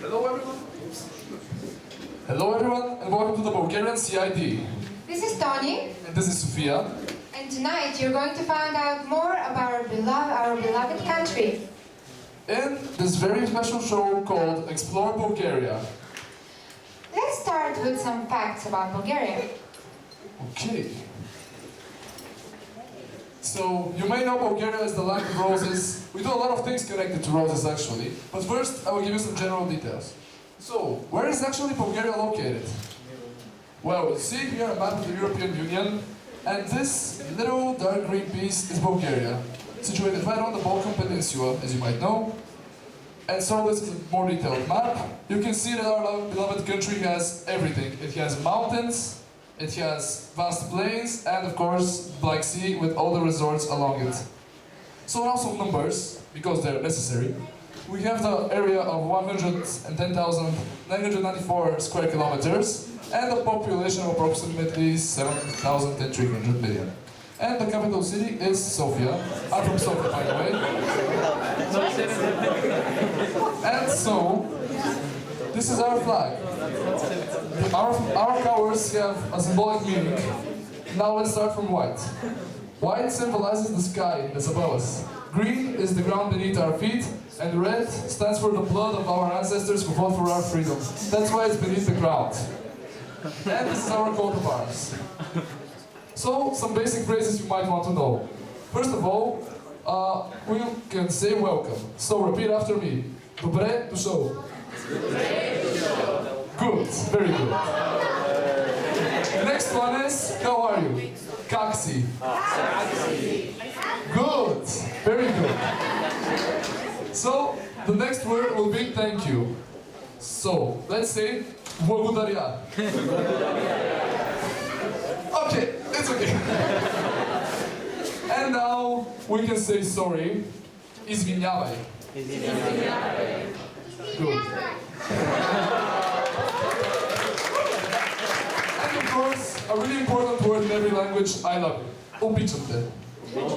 Hello everyone. Hello everyone and welcome to the Bulgarian CID. This is Tony. And this is Sofia. And tonight you're going to find out more about our beloved country. In this very special show called Explore Bulgaria. Let's start with some facts about Bulgaria. Okay. So, you may know Bulgaria is the land of roses. We do a lot of things connected to roses actually. But first, I will give you some general details. So, where is actually Bulgaria located? Well, you see here a map of the European Union. And this little dark green piece is Bulgaria. Situated right on the Balkan Peninsula, as you might know. And so this is a more detailed map. You can see that our beloved country has everything. It has mountains, it has vast plains, and of course, Black Sea with all the resorts along it. So now some numbers, because they're necessary. We have the area of 110,994 square kilometers, and a population of approximately 7,300 million. And the capital city is Sofia. I'm from Sofia, by the way. And so, this is our flag. Our colors have a symbolic meaning. Now let's start from white. White symbolizes the sky that's above us. Green is the ground beneath our feet, and red stands for the blood of our ancestors who fought for our freedom. That's why it's beneath the ground. And this is our coat of arms. So, some basic phrases you might want to know. First of all, we can say welcome. So repeat after me. Добре дошъл. Good, very good. The next one is, how are you? Как си? Good, very good. So, the next word will be thank you. So, let's say, благодаря. Okay, it's okay. And now we can say sorry. Извинявай. Good. And of course, a really important word in every language, I love you. Обичам те. Very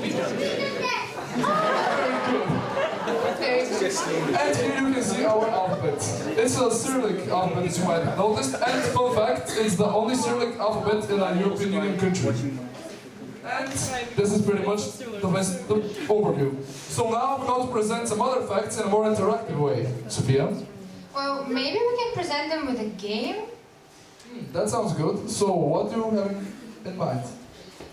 good. And here you can see our alphabet. It's a Cyrillic alphabet, as you might have noticed. And fun fact, it's the only Cyrillic alphabet in a European Union country. And this is pretty much the overview. So now we're going to present some other facts in a more interactive way. Sophia? Well, maybe we can present them with a game? That sounds good. So what do you have in mind?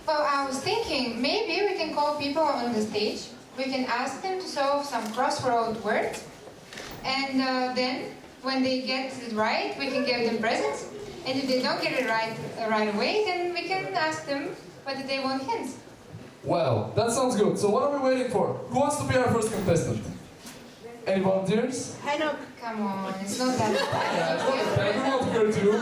Well, I was thinking maybe we can call people on the stage. We can ask them to solve some crossword words. And then, when they get it right, we can give them presents. And if they don't get it right away, then we can ask them whether they want hints. Well, that sounds good. So what are we waiting for? Who wants to be our first contestant? Any volunteers? Henok. Come on, it's not that bad. We want to hear you.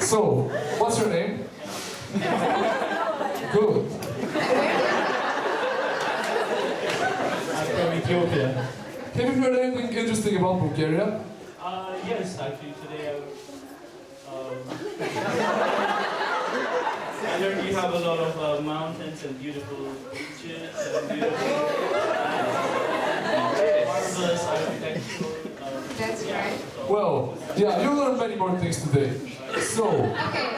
So, what's your name? Good. I'm from Ethiopia. Have you heard anything interesting about Bulgaria? Yes, actually today I heard you have a lot of mountains and beautiful beaches and beautiful marvelous architectural. That's right. Well, yeah, you'll learn many more things today. So, Okay,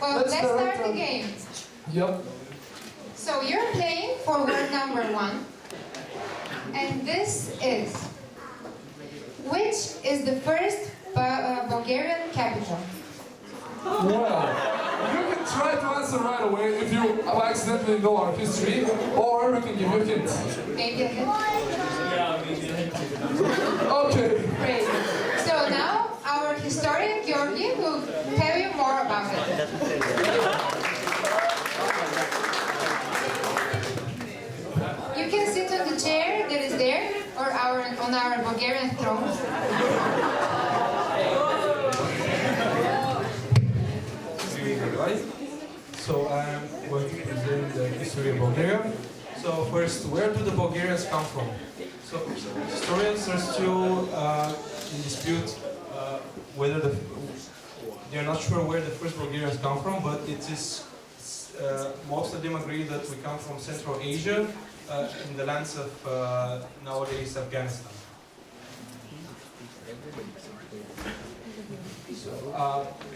well, let's start the game. Yep. So you're playing for word number 1. And this is, which is the first Bulgarian capital? Well, you can try to answer right away if you accidentally know our history, or we can give you a hint. Maybe a hint? Yeah, maybe. Okay. Great. So now our historian Georgi will tell you more about it. You can sit on the chair that is there, or on our Bulgarian throne. So I'm going to present the history of Bulgaria. So first, where do the Bulgarians come from? So historians are still in dispute whether they're not sure where the first Bulgarians come from, but it is most of them agree that we come from Central Asia, in the lands of nowadays Afghanistan.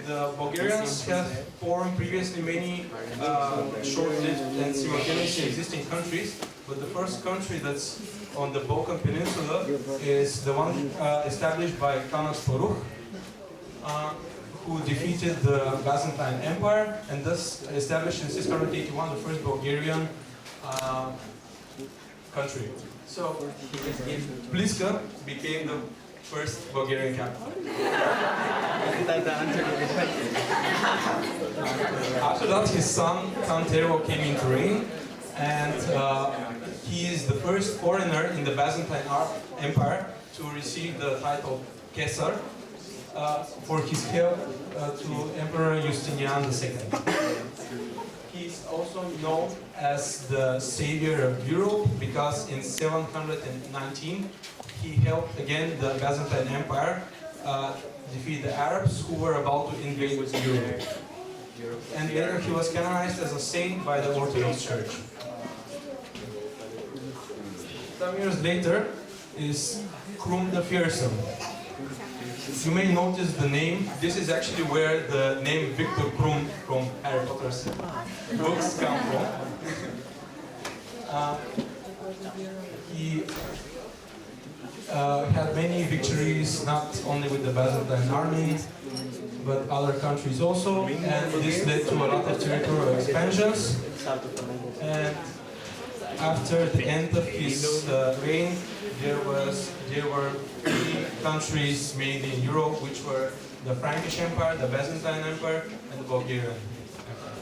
The Bulgarians have formed previously many short-lived and simultaneously existing countries, but the first country that's on the Balkan Peninsula is the one established by Khan Sporukh, who defeated the Byzantine Empire and thus established in 681 the first Bulgarian country. So, Pliska became the first Bulgarian capital. After that, his son, Khan Tervel, came into reign, and he is the first foreigner in the Byzantine Empire to receive the title Caesar for his help to Emperor Justinian II. He is also known as the savior of Europe because in 719 he helped again the Byzantine Empire defeat the Arabs who were about to invade Europe. And later he was canonized as a saint by the Orthodox Church. Some years later is Krum the Fearsome. You may notice the name. This is actually where the name Victor Krum from Harry Potter's books come from. He had many victories, not only with the Byzantine army, but other countries also, and this led to a lot of territorial expansions. And after the end of his reign, there were 3 countries mainly in Europe, which were the Frankish Empire, the Byzantine Empire, and the Bulgarian Empire.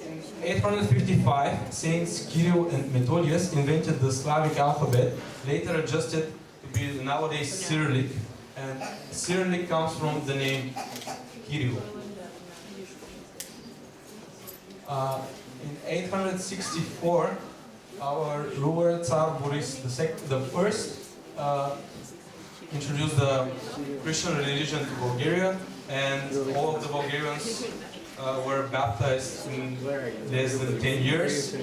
In 855, Saints Kirill and Methodius invented the Slavic alphabet, later adjusted to be the nowadays Cyrillic, and Cyrillic comes from the name Kirill. In 864, our ruler Tsar Boris the First introduced the Christian religion to Bulgaria, and all of the Bulgarians were baptized in less than 10 years,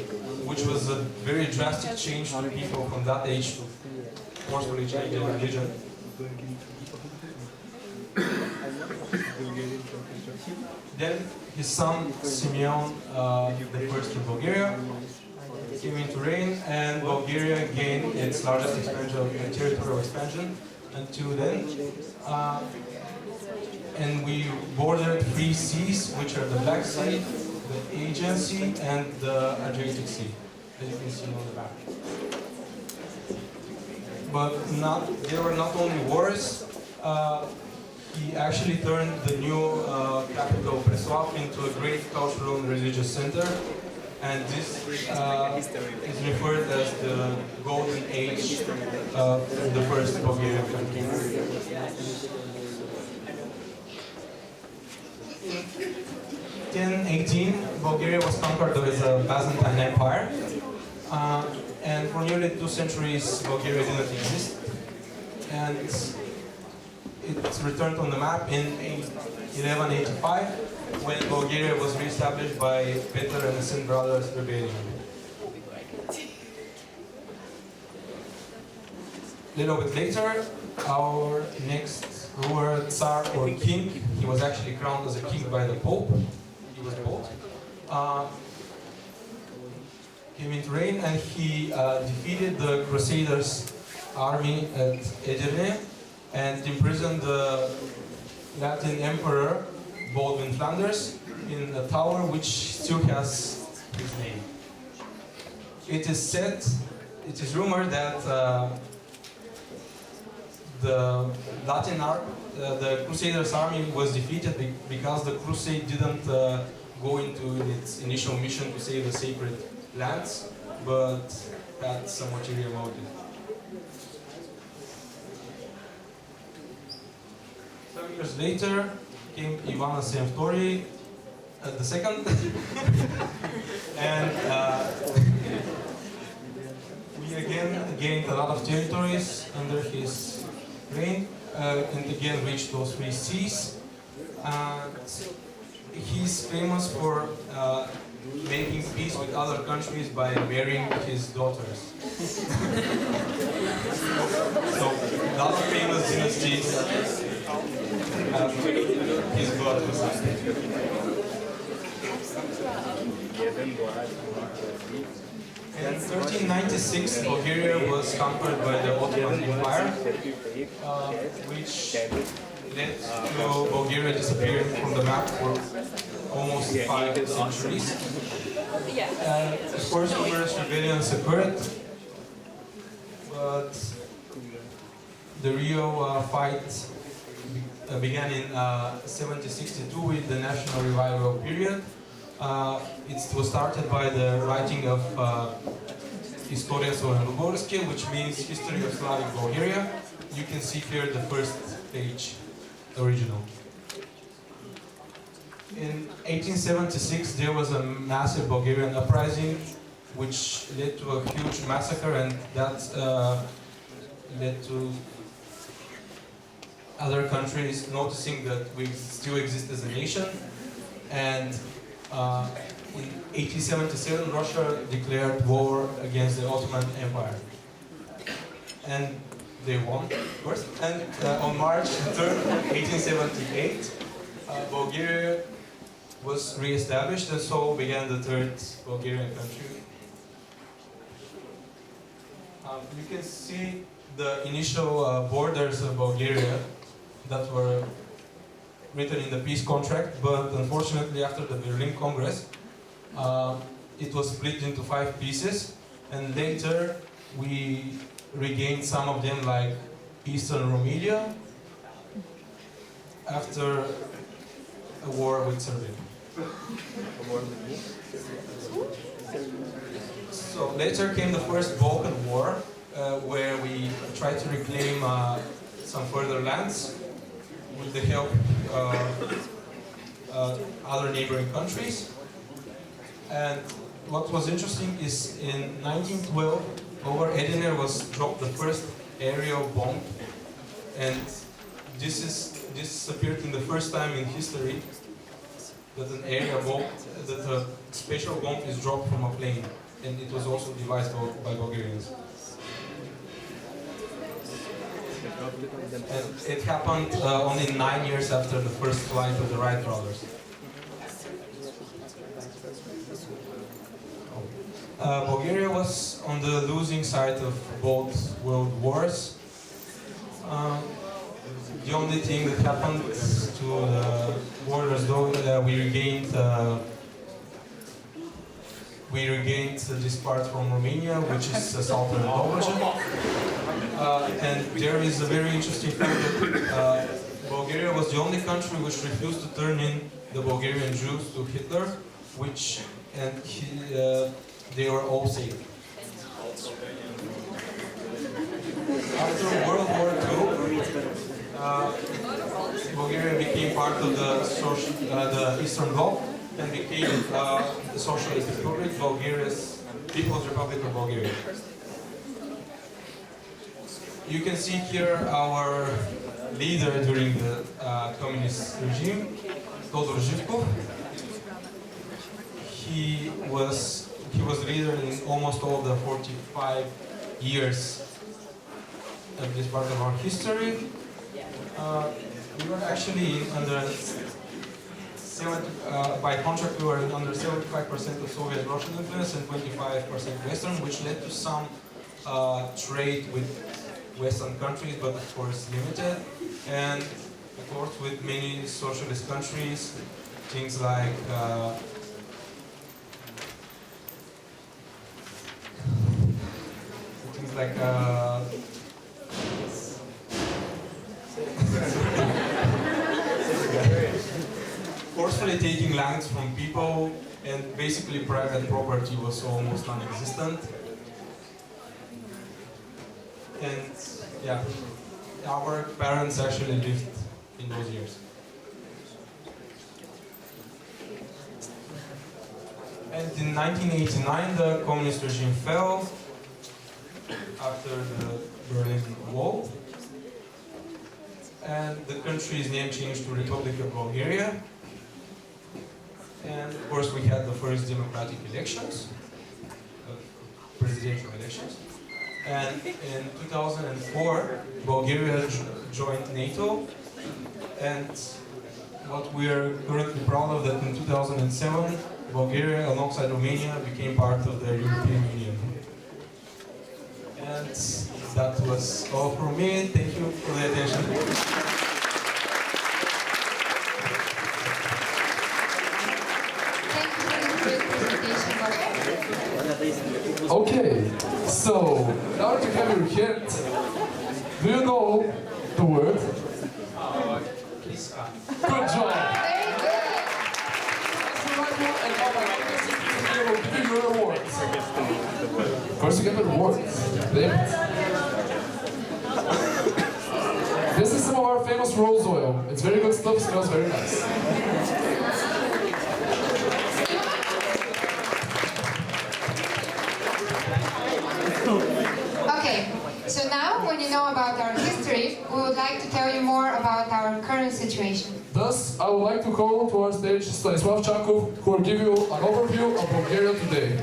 which was a very drastic change to people from that age to forcefully change their religion. Then his son Simeon the First of Bulgaria came into reign, and Bulgaria gained its largest territorial expansion until then. And we bordered 3 seas, which are the Black Sea, the Aegean Sea, and the Adriatic Sea, as you can see on the back. But there were not only wars. He actually turned the new capital, Preslav, into a great cultural and religious center, and this is referred as the golden age of the first Bulgarian country. In 1018, Bulgaria was conquered by the Byzantine Empire, and for nearly 2 centuries Bulgaria didn't exist, and it returned on the map in 1185 when Bulgaria was re-established by Peter and the Sin brothers rebellion. A little bit later, our next ruler, Tsar or king, he was actually crowned as a king by the Pope. He was Pope. Came into reign, and he defeated the Crusaders' army at Edirne and imprisoned the Latin emperor Baldwin Flanders in a tower which still has his name. It is rumored that the Crusaders' army was defeated because the crusade didn't go into its initial mission to save the sacred lands, but had some ulterior motive. Some years later came Ivana Semftori the second, and we again gained a lot of territories under his reign. and again reached those three C's. And he's famous for making peace with other countries by marrying his daughters. So, a lot of famous dynasties have his blood beside it. In 1396, Bulgaria was conquered by the Ottoman Empire, which led to Bulgaria disappearing from the map for almost 5 centuries. Of course, numerous rebellions occurred, but the real fight began in 1762 with the National Revival period. It was started by the writing of Historia Slovensko-Bulgarske, which means History of Slavic Bulgaria. You can see here the first page, original. In 1876, there was a massive Bulgarian uprising, which led to a huge massacre, and that led to other countries noticing that we still exist as a nation. And in 1877, Russia declared war against the Ottoman Empire. And they won, of course. And on March 3rd, 1878, Bulgaria was re-established, and so began the third Bulgarian country. You can see the initial borders of Bulgaria that were written in the peace contract, but unfortunately after the Berlin Congress, it was split into 5 pieces, and later we regained some of them, like Eastern Romania, after a war with Serbia. So later came the First Balkan War, where we tried to reclaim some further lands with the help of other neighboring countries. And what was interesting is in 1912, over Edirne was dropped the first aerial bomb, and this appeared in the first time in history that an aerial bomb, that a special bomb is dropped from a plane, and it was also devised by Bulgarians. And it happened only 9 years after the first flight of the Wright brothers. Bulgaria was on the losing side of both world wars. The only thing that happened to the borders, though, we regained this part from Romania, which is southern Dobruja. And there is a very interesting fact that Bulgaria was the only country which refused to turn in the Bulgarian Jews to Hitler, they were all saved. After World War II, Bulgaria became part of the Eastern Bloc and became the Socialist Republic, People's Republic of Bulgaria. You can see here our leader during the communist regime, Todor Zhivkov. He was leader in almost all the 45 years of this part of our history. We were actually by contract we were under 75% of Soviet Russian influence and 25% Western, which led to some trade with Western countries, but of course limited, and of course with many socialist countries, things like forcefully taking lands from people, and basically private property was almost non-existent. And yeah, our parents actually lived in those years. And in 1989, the communist regime fell after the Berlin Wall. and the country's name changed to Republic of Bulgaria. And of course we had the first democratic elections, presidential elections. And in 2004, Bulgaria joined NATO. And what we are currently proud of that in 2007, Bulgaria, alongside Romania, became part of the European Union. And that was all from me. Thank you for the attention. Thank you for the great presentation, Bob. Okay, so now that you have your hint, do you know the word? Good job! Very good. I will give you your awards. First you get the rewards. This is some of our famous rose oil. It's very good stuff, smells very nice. Okay, so now when you know about our history, we would like to tell you more about our current situation. Thus, I would like to call to our stage Stanislav Chankov, who will give you an overview of Bulgaria today.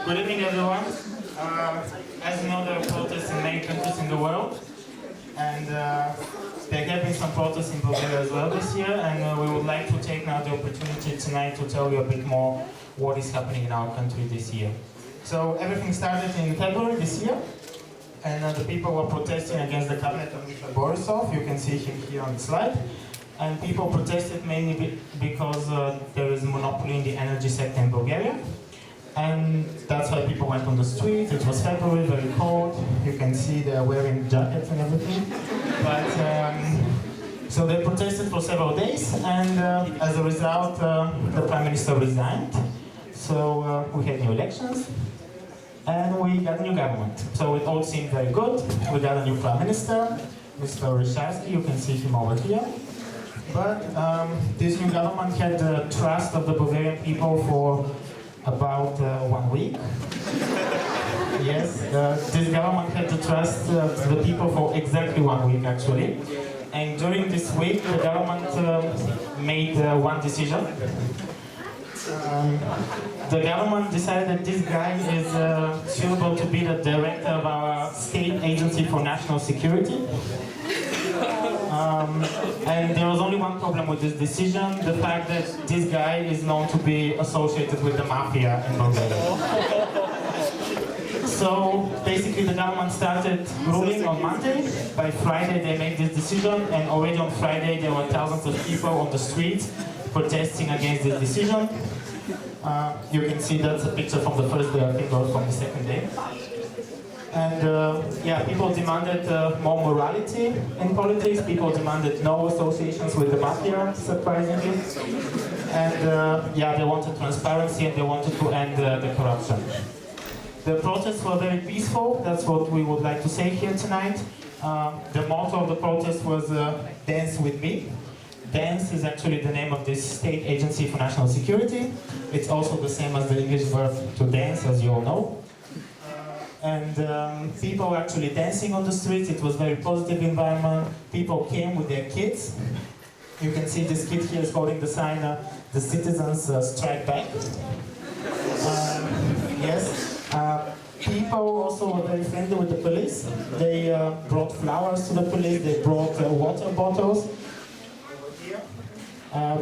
Good evening, everyone. As you know, there are protests in many countries in the world, and there have been some protests in Bulgaria as well this year, and we would like to take now the opportunity tonight to tell you a bit more what is happening in our country this year. So everything started in February this year, and the people were protesting against the cabinet of Mr. Borisov. You can see him here on the slide. And people protested mainly because there is a monopoly in the energy sector in Bulgaria. And that's why people went on the streets. It was February, very cold. You can see they're wearing jackets and everything. But so they protested for several days, and as a result, the Prime Minister resigned. So we had new elections, and we got a new government. So it all seemed very good. We got a new Prime Minister, Mr. Rysharsky. You can see him over here. But this new government had the trust of the Bulgarian people for about 1 week. Yes, this government had to trust the people for exactly 1 week, actually. And during this week, the government made one decision. The government decided that this guy is suitable to be the director of our state agency for national security. And there was only one problem with this decision, the fact that this guy is known to be associated with the mafia in Bulgaria. So basically the government started ruling on Monday. By Friday they made this decision, and already on Friday there were thousands of people on the streets protesting against this decision. You can see that's a picture from the first day, I think, or from the second day. And yeah, people demanded more morality in politics. People demanded no associations with the mafia, surprisingly. And yeah, they wanted transparency, and they wanted to end the corruption. The protests were very peaceful. That's what we would like to say here tonight. The motto of the protest was "Dance with me." Dance is actually the name of this state agency for national security. It's also the same as the English verb to dance, as you all know. And people were actually dancing on the streets. It was a very positive environment. People came with their kids. You can see this kid here is holding the sign, "The citizens strike back." Yes. People also were very friendly with the police. They brought flowers to the police. They brought water bottles.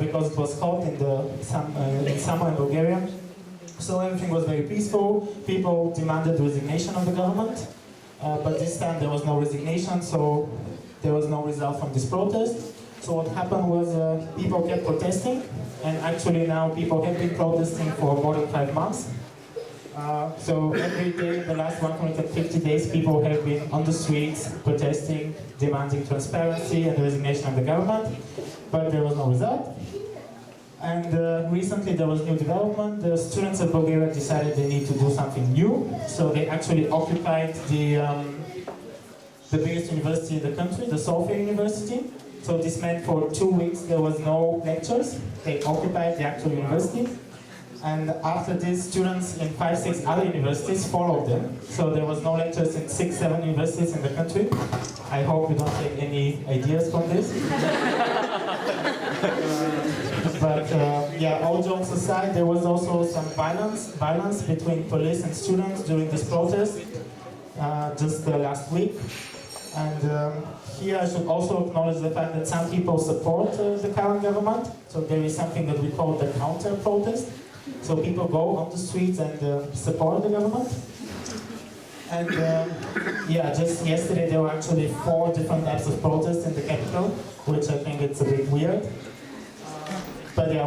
Because it was hot in summer in Bulgaria. So everything was very peaceful. People demanded resignation of the government, but this time there was no resignation, so there was no result from this protest. So what happened was people kept protesting, and actually now people have been protesting for more than 5 months. So every day, the last 150 days, people have been on the streets protesting, demanding transparency and the resignation of the government, but there was no result. And recently there was new development. The students of Bulgaria decided they need to do something new, so they actually occupied the biggest university in the country, the Sofia University. So this meant for 2 weeks there was no lectures. They occupied the actual university. And after this, students in 5, 6 other universities followed them. So there was no lectures in 6, 7 universities in the country. I hope you don't take any ideas from this. Yeah, all jokes aside, there was also some violence between police and students during this protest just last week. And here I should also acknowledge the fact that some people support the current government. So there is something that we call the counter-protest. So people go on the streets and support the government. And yeah, just yesterday there were actually 4 different types of protests in the capital, which I think it's a bit weird. But yeah,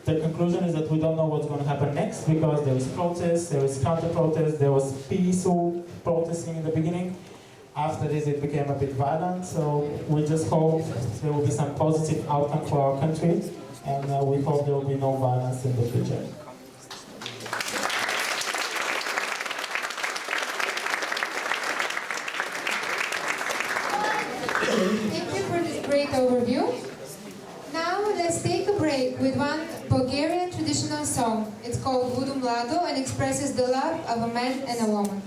the conclusion is that we don't know what's going to happen next, because there is protest, there is counter-protest, there was peaceful protesting in the beginning. After this it became a bit violent, so we just hope there will be some positive outcome for our country, and we hope there will be no violence in the future. Thank you for this great overview. Now let's take a break with one Bulgarian traditional song. It's called Budu Mlado and expresses the love of a man and a woman.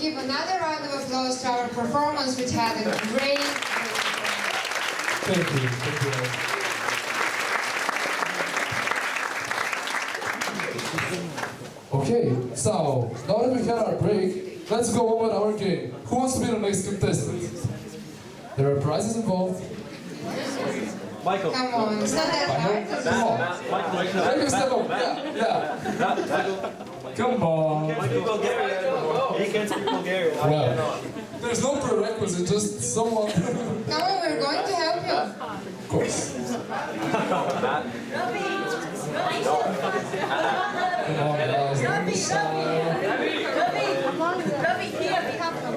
give another round of applause to our performance, which had a great... Thank you. Thank you. Okay, so now that we had our break, let's go on with our game. Who wants to be the next contestant? There are prizes involved. Michael. Come on, it's not that hard. Come on. Take a step up. Yeah. Come on. He can speak Bulgarian. He can speak Bulgarian. I Well, cannot. there's no prerequisite, just someone. Come on, we're going to help you. Of course. Come on, guys.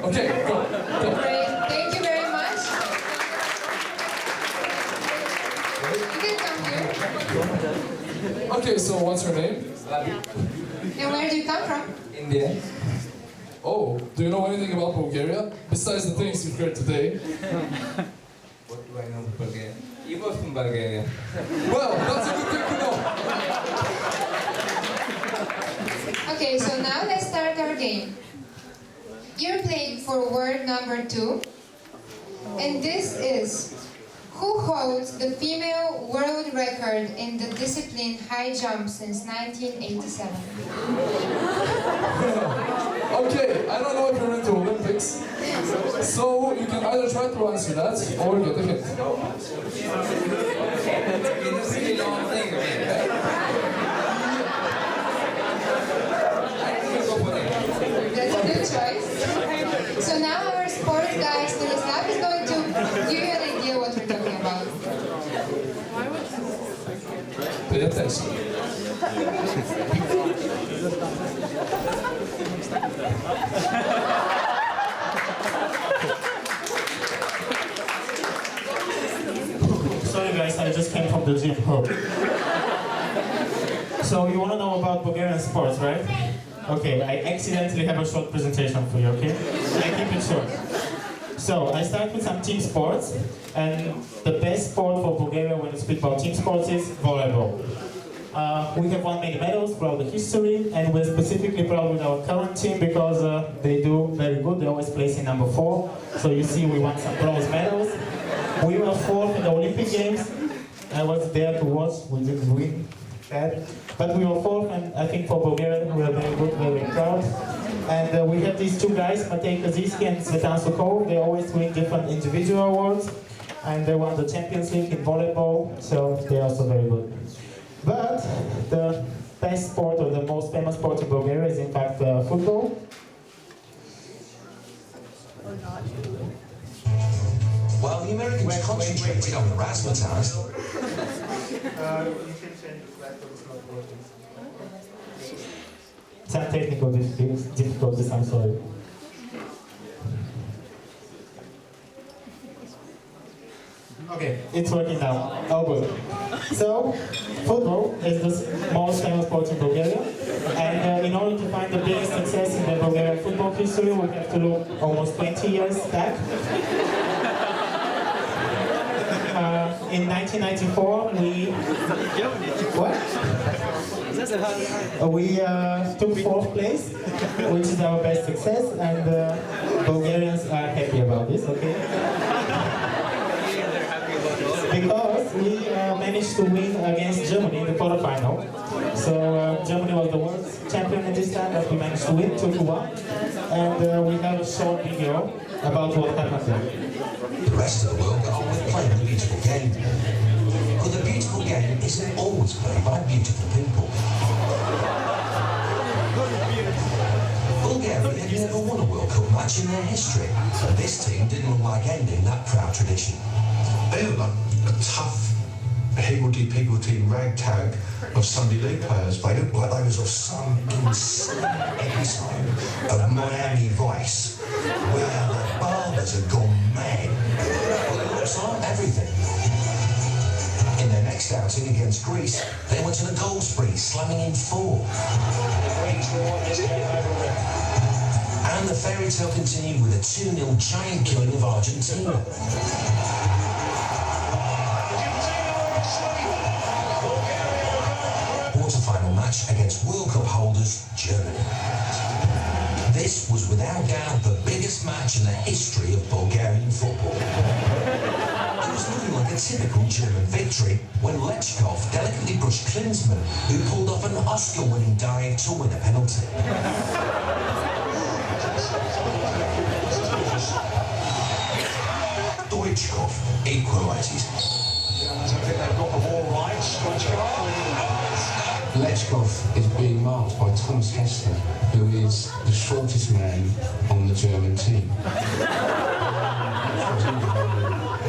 Okay, go. Great, thank you very much. You can come here. Okay, so what's your name? And where do you come from? India. Oh, do you know anything about Bulgaria? Besides the things you've heard today? What do I know of Bulgaria? You were from Bulgaria. Well, that's a good thing to know. Okay, so now let's start our game. You're playing for word number 2. And this is, who holds the female world record in the discipline high jump since 1987? Okay, I don't know if you're into Olympics, so you can either try to answer that or get a hint. It's a really long thing, man. That's a good choice. So now our sports guy, Stanislav, is going to give you an idea what we're talking about. Pay attention. Sorry guys, I just came from the gym. So you want to know about Bulgarian sports, right? Okay, I accidentally have a short presentation for you, okay? I keep it short. So I start with some team sports, and the best sport for Bulgaria when you speak about team sports is volleyball. We have won many medals throughout the history, and we're specifically proud with our current team because they do very good. They always place in number 4. So you see we won some bronze medals. We were 4th in the Olympic Games. I was there to watch. We didn't win that. But we were 4th, and I think for Bulgaria we are very good, very proud. And we have these 2 guys, Matej Kaziski and Svetan Sokov. They always win different individual awards. And they won the Champions League in volleyball, so they're also very good. But the best sport or the most famous sport in Bulgaria is in fact football. While the Americans concentrated on the razzmatazz, Some technical difficulties, I'm sorry. Okay, it's working now. Oh, good. So, football is the most famous sport in Bulgaria, and in order to find the biggest success in the Bulgarian football history, we have to look almost 20 years back. In 1994, we took 4th place, which is our best success, and Bulgarians are happy about this, okay? Because we managed to win against Germany in the quarterfinal. So Germany was the world champion at this time, but we managed to win 2-1. And we have a short video about what happened there. the rest of the world got on with playing the beautiful game. But the beautiful game isn't always played by beautiful people. Bulgaria had never won a World Cup match in their history, and this team didn't look like ending that proud tradition. They look like a tough, higgledy-piggledy ragtag of Sunday league players. They looked like they was of some insane episode of Miami Vice, where the barbers had gone mad. Well, it looks like everything. In their next outing against Greece, they went to the goal spree, slamming in 4. And the fairy tale continued with a 2-0 giant killing of Argentina. Quarter-final match against World Cup holders Germany. This was was without doubt the biggest match in the history of Bulgarian football. It was looking like a typical German victory when Lechkov delicately brushed Klinsmann, who pulled off an Oscar-winning dive to win a penalty. Stoichkov equalises. I don't think they've got the ball right. Lechkov is being marked by Thomas Hester, who is the shortest man on the German team.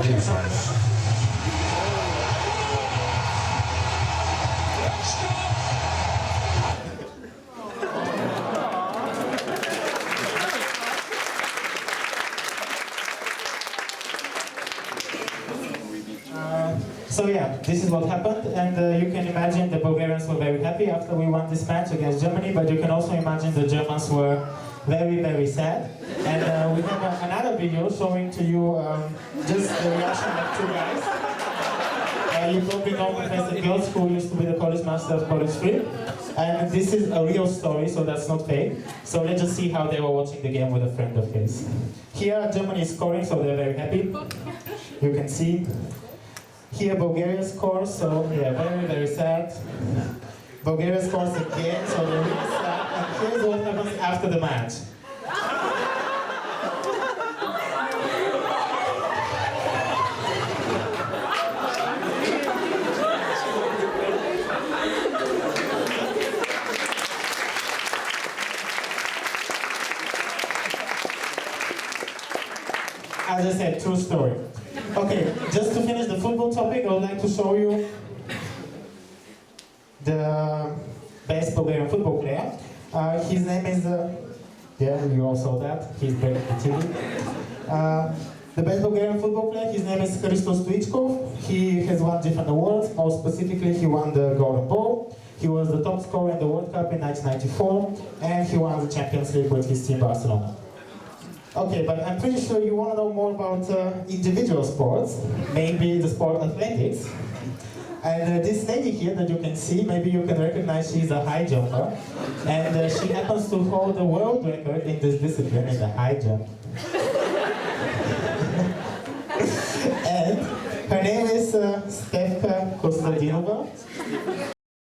In France. So yeah, this is what happened, and you can imagine the Bulgarians were very happy after we won this match against Germany, but you can also imagine the Germans were very, very sad. And we have another video showing to you just the reaction of two guys. You probably know Professor Gills, who used to be the college master of College 3. And this is a real story, so that's not fake. So let's just see how they were watching the game with a friend of his. Here, Germany is scoring, so they're very happy. You can see. Here Bulgaria scores, so yeah, very, very sad. Bulgaria scores again, so they're really sad. And here's what happens after the match. As I said, true story. Okay, just to finish the football topic, I would like to show you the best Bulgarian football player. His name is, yeah, you all saw that, he's breaking the TV. The best Bulgarian football player, his name is Hristos Stoichkov. He has won different awards, more specifically he won the Golden Ball. He was the top scorer in the World Cup in 1994, and he won the Champions League with his team Barcelona. Okay, but I'm pretty sure you want to know more about individual sports, maybe the sport athletics. And this lady here that you can see, maybe you can recognize she's a high jumper. And she happens to hold the world record in this discipline, in the high jump. And her name is Stefka Kostadinova.